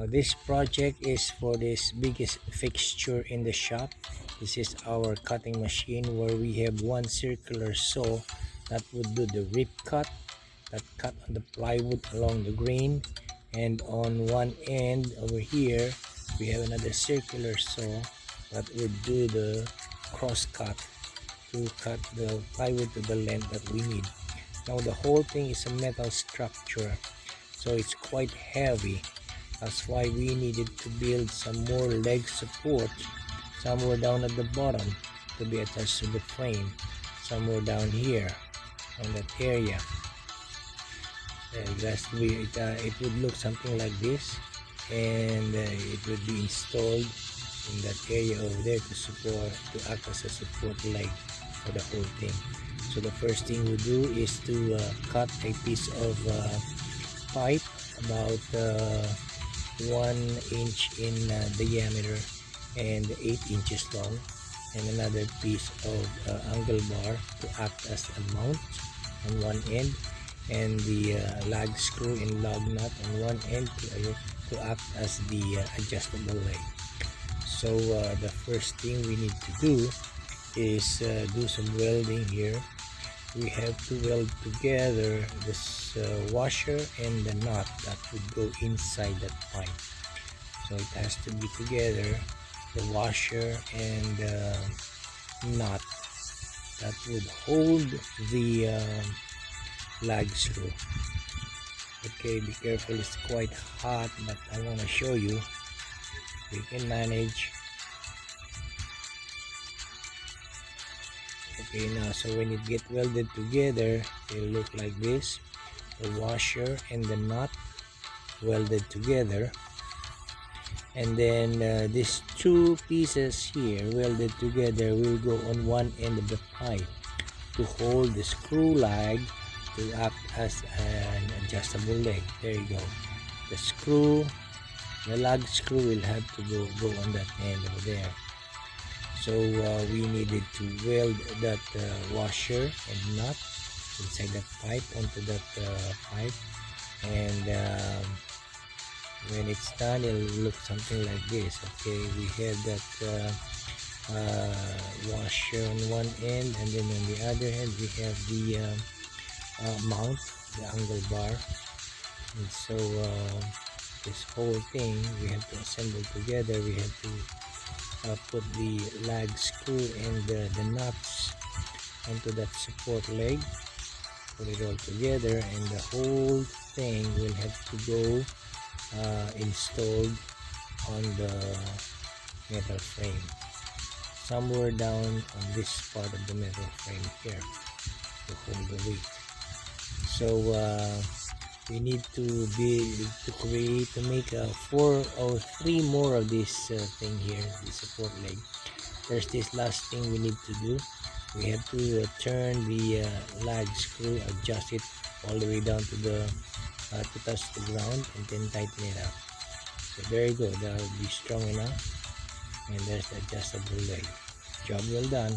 This project is for this biggest fixture in the shop. This is our cutting machine where we have one circular saw that would do the rip cut, that cut on the plywood along the grain, and on one end over here we have another circular saw that would do the cross cut to cut the plywood to the length that we need. Now the whole thing is a metal structure, so it's quite heavy. That's why we needed to build some more leg support somewhere down at the bottom to be attached to the frame, somewhere down here on that area. It would look something like this, and it would be installed in that area over there to act as a support leg for the whole thing. So the first thing we do is to cut a piece of pipe about 1 inch in diameter and 8 inches long, and another piece of angle bar to act as a mount on one end, and the lag screw and lug nut on one end to act as the adjustable leg. So the first thing we need to do is do some welding here. We have to weld together this washer and the nut that would go inside that pipe. So it has to be together, the washer and the nut that would hold the lag screw. Okay, be careful, it's quite hot, but I want to show you. We can manage. Okay, now so when it get welded together, it'll look like this. The washer and the nut welded together, and then these two pieces here welded together will go on one end of the pipe to hold the screw lag to act as an adjustable leg. There you go. The screw, the lag screw will have to go on that end over there. So we needed to weld that washer and nut inside that pipe onto that pipe, and when it's done, it'll look something like this. Okay, we have that washer on one end, and then on the other end we have the mount, the angle bar. And so this whole thing we have to assemble together. We have to put the lag screw and the nuts onto that support leg, put it all together, and the whole thing will have to go installed on the metal frame, somewhere down on this part of the metal frame here to hold the weight. So we need to make 4 or 3 more of this thing here, the support leg. There's this last thing we need to do. We have to turn the lag screw, adjust it all the way down to the to touch the ground, and then tighten it up. So there you go, that will be strong enough, and there's the adjustable leg. Job well done.